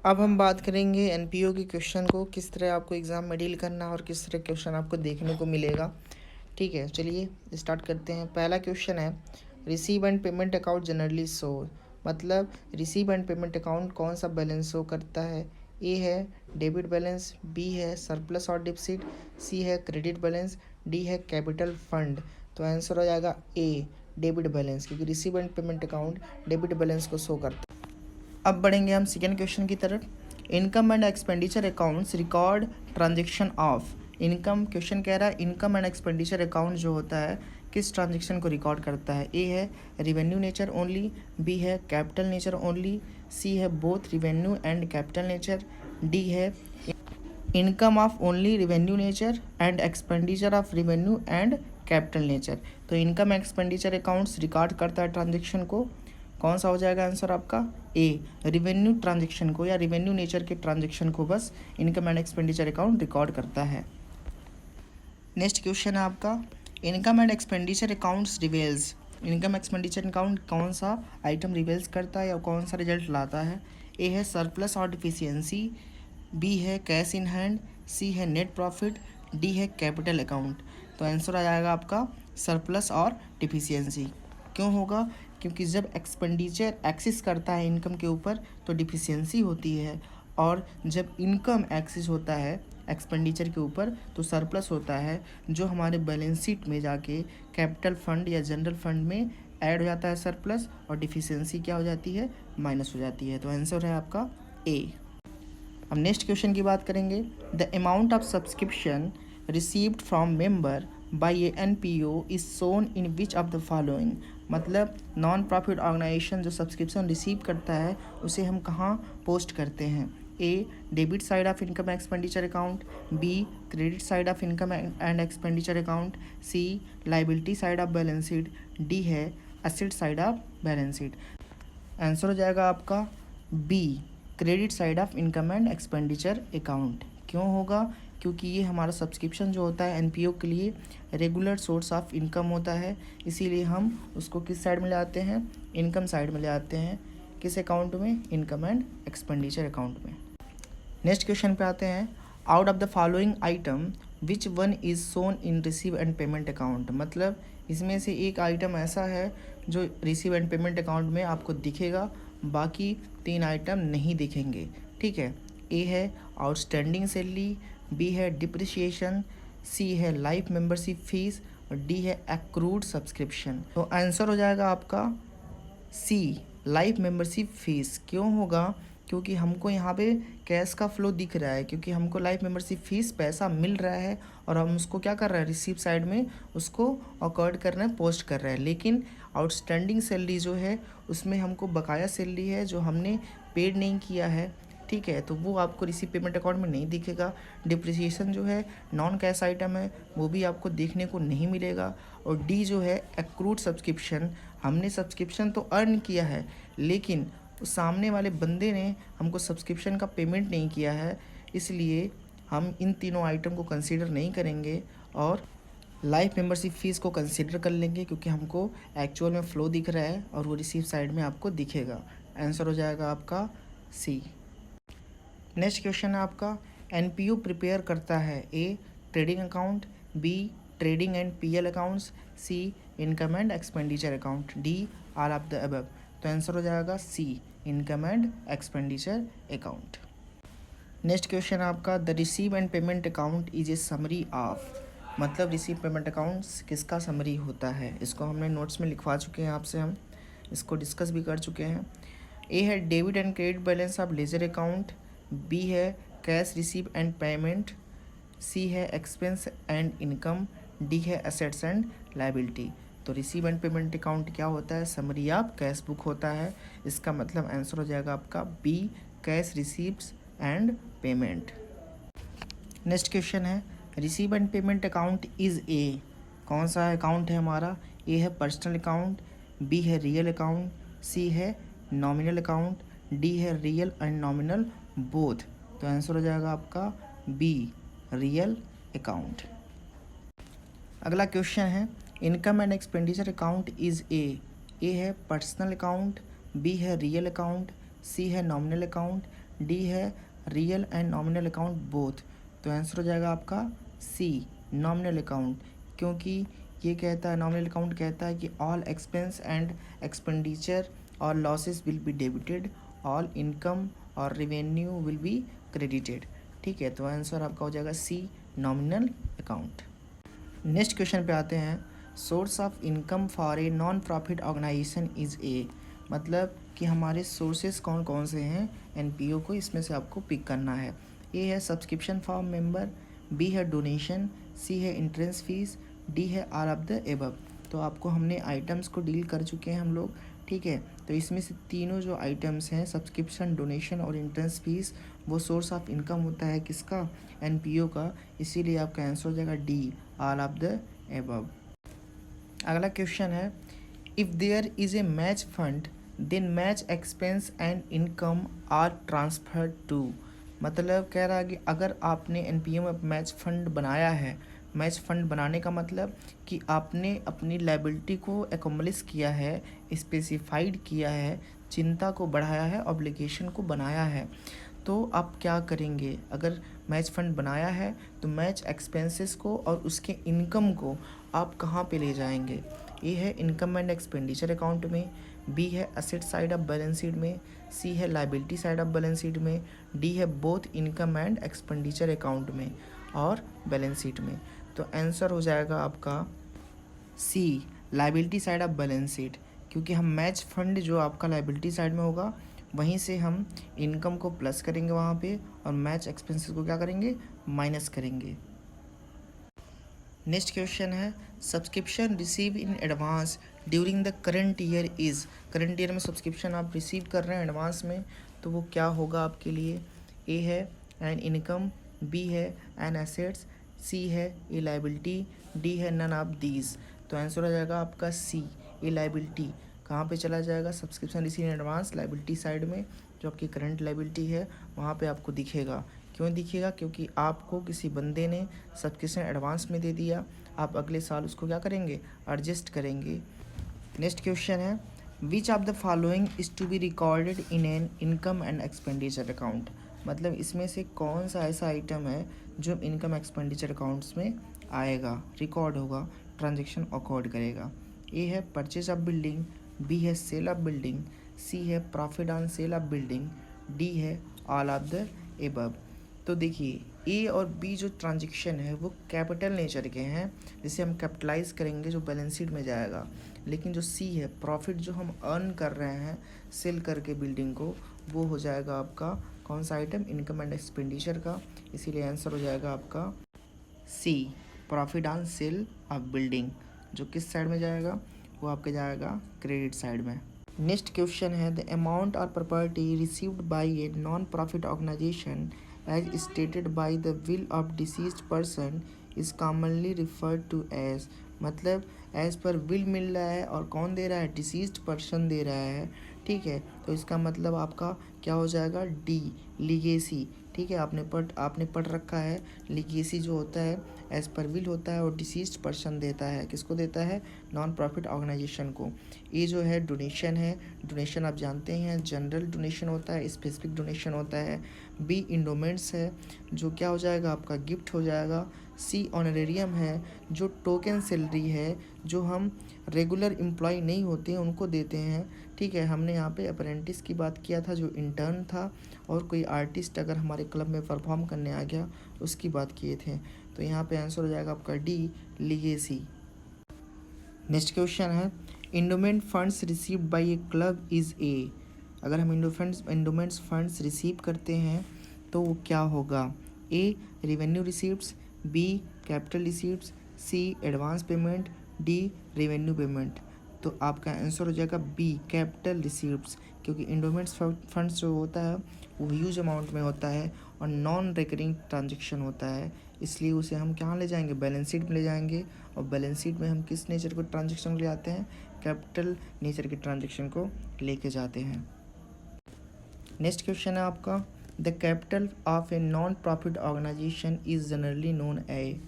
अब हम बात करेंगे एनपीओ के क्वेश्चन को, किस तरह आपको एग्ज़ाम में डील करना है और किस तरह क्वेश्चन आपको देखने को मिलेगा। ठीक है, चलिए स्टार्ट करते हैं। पहला क्वेश्चन है, receive and payment account generally show, मतलब रिसीव एंड पेमेंट अकाउंट कौन सा बैलेंस शो करता है। ए है डेबिट बैलेंस, बी है सरप्लस और डिपसिट, सी है क्रेडिट बैलेंस, डी है कैपिटल फंड। तो आंसर हो जाएगा ए, डेबिट बैलेंस, क्योंकि receive and payment account debit balance को शो करता है। अब बढ़ेंगे हम सेकेंड क्वेश्चन की तरफ। Income and expenditure accounts record transaction of. Income, question कह रहा है इनकम एंड एक्सपेंडिचर अकाउंट जो होता है किस ट्रांजेक्शन को रिकॉर्ड करता है। ए है रिवेन्यू नेचर ओनली, बी है कैपिटल नेचर ओनली, सी है both revenue and capital nature, D है income of only revenue nature and expenditure of revenue and capital nature. तो इनकम एक्सपेंडिचर अकाउंट्स रिकॉर्ड करता है transaction को, कौन सा हो जाएगा आंसर आपका ए, रिवेन्यू ट्रांजेक्शन को या रिवेन्यू नेचर के ट्रांजेक्शन को बस income and expenditure account record करता है। नेक्स्ट क्वेश्चन है आपका, income and expenditure accounts reveals. Income expenditure account कौन सा आइटम रिवेल्स करता है या कौन सा रिजल्ट लाता है। ए है सरप्लस और डिफिशियंसी, बी है कैश इन हैंड, सी है नेट प्रॉफिट, डी है कैपिटल अकाउंट। तो आंसर आ जाएगा आपका सरप्लस और डिफिशियंसी। क्यों होगा, क्योंकि जब एक्सपेंडिचर एक्सिस करता है इनकम के ऊपर तो डिफिशियंसी होती है, और जब इनकम एक्सिस होता है एक्सपेंडिचर के ऊपर तो सरप्लस होता है, जो हमारे बैलेंस शीट में जाके कैपिटल फंड या जनरल फंड में ऐड हो जाता है सरप्लस, और डिफिशियंसी क्या हो जाती है, माइनस हो जाती है। तो आंसर है आपका ए। अब नेक्स्ट क्वेश्चन की बात करेंगे, the amount of subscription received from member by a NPO is shown in which of the following. मतलब नॉन प्रॉफिट ऑर्गेनाइजेशन जो सब्सक्रिप्शन रिसीव करता है उसे हम कहाँ पोस्ट करते हैं। A debit side of income expenditure account, B credit side of income and expenditure account, C liability side of balance sheet, D है asset side of balance sheet. Answer हो जाएगा आपका B, credit side of income and expenditure account. क्यों होगा, क्योंकि ये हमारा subscription जो होता है एनपीओ के लिए रेगुलर सोर्स ऑफ इनकम होता है, इसीलिए हम उसको किस साइड में ले आते हैं, इनकम साइड में ले आते हैं। किस अकाउंट में, इनकम एंड एक्सपेंडिचर अकाउंट में। नेक्स्ट क्वेश्चन पे आते हैं, out of the following item which one is shown in receive and payment account. मतलब इसमें से एक आइटम ऐसा है जो रिसीव एंड पेमेंट अकाउंट में आपको दिखेगा, बाकी तीन आइटम नहीं दिखेंगे। ठीक है, ए है आउटस्टैंडिंग सैलरी, बी है डिप्रिसिएशन, सी है लाइफ मेंबरशिप फीस, और डी है एक्रूड सब्सक्रिप्शन। तो आंसर हो जाएगा आपका सी, लाइफ मेंबरशिप फ़ीस। क्यों होगा, क्योंकि हमको यहाँ पे कैश का फ्लो दिख रहा है, क्योंकि हमको लाइफ मेंबरशिप फ़ीस पैसा मिल रहा है और हम उसको क्या कर रहे हैं, रिसीव साइड में उसको अकॉर्ड कर रहे हैं, पोस्ट कर रहे हैं। लेकिन आउटस्टैंडिंग सैलरी जो है उसमें हमको बकाया सैलरी है जो हमने पेड नहीं किया है। ठीक है, तो वो आपको रिसीव पेमेंट अकाउंट में नहीं दिखेगा। डिप्रिसिएशन जो है नॉन कैश आइटम है, वो भी आपको देखने को नहीं मिलेगा। और डी जो है एक्रूड सब्सक्रिप्शन, हमने सब्सक्रिप्शन तो अर्न किया है लेकिन उस सामने वाले बंदे ने हमको सब्सक्रिप्शन का पेमेंट नहीं किया है, इसलिए हम इन तीनों आइटम को कंसीडर नहीं करेंगे और लाइफ मेंबरशिप फ़ीस को कंसीडर कर लेंगे, क्योंकि हमको एक्चुअल में फ़्लो दिख रहा है और वो रिसीव साइड में आपको दिखेगा। आंसर हो जाएगा आपका सी। नेक्स्ट क्वेश्चन है आपका, एनपीओ प्रिपेयर करता है A trading account, B trading and PL accounts, C income and expenditure account, D all of the above. तो आंसर हो जाएगा C, income and expenditure account. Next question आपका, the receive and payment account is a summary of. मतलब receive payment accounts किसका summary होता है, इसको हमने नोट्स में लिखवा चुके हैं आपसे, हम इसको डिस्कस भी कर चुके हैं। ए है debit and credit balance of ledger account, B है cash receive and payment, C है एक्सपेंस एंड इनकम, डी है एसेट्स एंड लाइबिलिटी। तो रिसीव एंड पेमेंट अकाउंट क्या होता है, समरी ऑफ कैश बुक होता है। इसका मतलब आंसर हो जाएगा आपका B, cash receives and payment. Next question है, receive and payment account is a. कौन सा अकाउंट है हमारा, ए है पर्सनल अकाउंट, बी है रियल अकाउंट, सी है नॉमिनल अकाउंट, डी है रियल एंड नॉमिनल बोथ। तो आंसर हो जाएगा आपका बी, रियल अकाउंट। अगला क्वेश्चन है, income and expenditure account is A है पर्सनल अकाउंट, बी है रियल अकाउंट, सी है नॉमिनल अकाउंट, डी है real and nominal account both, तो आंसर हो जाएगा आपका सी नॉमिनल अकाउंट, क्योंकि ये कहता है नॉमिनल अकाउंट कहता है कि ऑल एक्सपेंस एंड एक्सपेंडिचर और losses will be debited, all income और रेवेन्यू विल बी क्रेडिटेड। ठीक है, तो आंसर आपका हो जाएगा C nominal account. Next question पे आते हैं। Source of income for a non profit organisation is a, मतलब कि हमारे सोर्सेज कौन कौन से हैं एनपीओ को, इसमें से आपको पिक करना है। ए है सब्सक्रिप्शन फॉर मेंबर, बी है डोनेशन, सी है इंट्रेंस फीस, डी है ऑल ऑफ द एबव। तो आपको हमने आइटम्स को डील कर चुके हैं हम लोग। ठीक है, तो इसमें से तीनों जो आइटम्स हैं सब्सक्रिप्शन, डोनेशन और इंट्रेंस फीस, वो सोर्स ऑफ इनकम होता है किसका, एनपीओ का, इसीलिए आपका आंसर हो जाएगा D all of the above. अगला क्वेश्चन है, if there is a match fund then match expense and income are transferred to, मतलब कह रहा है कि अगर आपने एनपीओ में मैच फंड बनाया है, मैच फंड बनाने का मतलब कि आपने अपनी लायबिलिटी को एकम्प्लिश किया है, स्पेसिफाइड किया है, चिंता को बढ़ाया है, ऑब्लिगेशन को बनाया है, तो आप क्या करेंगे। अगर मैच फंड बनाया है तो मैच एक्सपेंसेस को और उसके इनकम को आप कहाँ पे ले जाएंगे। ए है इनकम एंड एक्सपेंडिचर अकाउंट में, बी है asset side of balance sheet में, सी है liability side of balance sheet में, डी है both income and expenditure account में और बैलेंस शीट में। तो आंसर हो जाएगा आपका C liability side of balance sheet, क्योंकि हम मैच फंड जो आपका लायबिलिटी साइड में होगा वहीं से हम इनकम को प्लस करेंगे वहाँ पे और मैच एक्सपेंसेस को क्या करेंगे, माइनस करेंगे। नेक्स्ट क्वेश्चन है, subscription receive in advance during the current year is, current year में सब्सक्रिप्शन आप रिसीव कर रहे हैं एडवांस में, तो वो क्या होगा आपके लिए। ए है एन इनकम, बी है एन एसेट्स, सी है ए लायबिलिटी, डी है नन ऑफ दीज। तो आंसर हो जाएगा आपका सी ए लायबिलिटी। कहाँ पे चला जाएगा, subscription receive in advance liability side में, जो आपकी करंट लायबिलिटी है वहाँ पे आपको दिखेगा। क्यों दिखेगा, क्योंकि आपको किसी बंदे ने सब्सक्रिप्शन एडवांस में दे दिया, आप अगले साल उसको क्या करेंगे, एडजस्ट करेंगे। नेक्स्ट क्वेश्चन है, which of the following is to be recorded in an income and expenditure account, मतलब इसमें से कौन सा ऐसा आइटम है जो इनकम एक्सपेंडिचर अकाउंट्स में आएगा, रिकॉर्ड होगा, ट्रांजेक्शन अकॉर्ड करेगा। ए है परचेज ऑफ बिल्डिंग, बी है सेल ऑफ बिल्डिंग, सी है profit on sale of building, D है ऑल ऑफ द एबव। तो देखिए ए और बी जो ट्रांजेक्शन है वो कैपिटल नेचर के हैं, जिसे हम कैपिटलाइज करेंगे जो बैलेंस शीट में जाएगा, लेकिन जो सी है प्रॉफिट जो हम अर्न कर रहे हैं सेल करके बिल्डिंग को, वो हो जाएगा आपका कौन सा आइटम, इनकम एंड एक्सपेंडिचर का, इसीलिए आंसर हो जाएगा आपका C profit on sale of building, जो किस साइड में जाएगा, वो आपके जाएगा क्रेडिट साइड में। नेक्स्ट क्वेश्चन है, द अमाउंट और property received by a non profit organisation as stated by the will of deceased person is commonly referred to as, मतलब एज पर विल मिल रहा है और कौन दे रहा है, डिसीज्ड पर्सन दे रहा है। ठीक है, तो इसका मतलब आपका क्या हो जाएगा, डी लीगेसी। ठीक है, आपने पढ़ रखा है, लीगेसी जो होता है एज पर विल होता है और डिसीज्ड पर्सन देता है, किसको देता है, नॉन प्रॉफिट ऑर्गेनाइजेशन को। ये जो है डोनेशन है, डोनेशन आप जानते हैं जनरल डोनेशन होता है, स्पेसिफिक डोनेशन होता है। बी इंडोमेंट्स है, जो क्या हो जाएगा आपका गिफ्ट हो जाएगा। सी ऑनरेरियम है, जो टोकन सैलरी है, जो हम रेगुलर एम्प्लॉय नहीं होते हैं उनको देते हैं। ठीक है, हमने यहाँ पे अप्रेंटिस की बात किया था जो इंटर्न था, और कोई आर्टिस्ट अगर हमारे क्लब में परफॉर्म करने आ गया उसकी बात किए थे। तो यहाँ पे आंसर हो जाएगा आपका डी लीगेसी। नेक्स्ट क्वेश्चन है, endowment funds received by A club is a, अगर हम इंडोमेंट्स फंड्स रिसीव करते हैं तो वो क्या होगा। A revenue receipts, B capital receipts, C advance payment, D revenue payment. तो आपका आंसर हो जाएगा बी कैपिटल रिसीप्ट्स, क्योंकि इंडोमेंट्स फंड्स जो होता है वो ह्यूज अमाउंट में होता है और नॉन रिकरिंग ट्रांजेक्शन होता है, इसलिए उसे हम कहाँ ले जाएंगे, बैलेंस शीट में ले जाएंगे। और बैलेंस शीट में हम किस नेचर को ट्रांजेक्शन ले जाते हैं, कैपिटल नेचर के ट्रांजेक्शन को लेके जाते हैं। नेक्स्ट क्वेश्चन है आपका, the capital of a non profit organisation is generally known A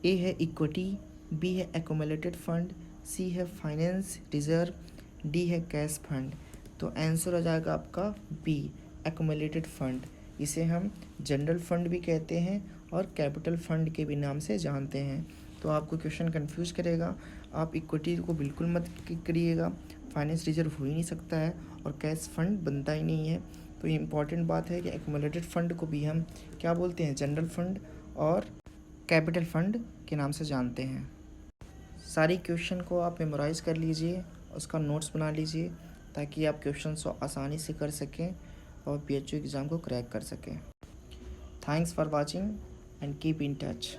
है इक्विटी, बी है एक्यूमुलेटेड फंड, सी है फाइनेंस रिजर्व, डी है कैश फंड। तो आंसर हो जाएगा आपका बी एक्युमुलेटेड फंड, इसे हम जनरल फंड भी कहते हैं और कैपिटल फंड के भी नाम से जानते हैं। तो आपको क्वेश्चन कंफ्यूज करेगा, आप इक्विटी को बिल्कुल मत करिएगा, फाइनेंस रिजर्व हो ही नहीं सकता है और कैश फंड बनता ही नहीं है। तो ये इंपॉर्टेंट बात है कि एक्युमुलेटेड फंड को भी हम क्या बोलते हैं, जनरल फंड और कैपिटल फंड के नाम से जानते हैं। सारी क्वेश्चन को आप मेमोराइज़ कर लीजिए, उसका नोट्स बना लीजिए ताकि आप क्वेश्चन को आसानी से कर सकें और PHU एग्ज़ाम को क्रैक कर सकें। Thanks for watching and keep in touch.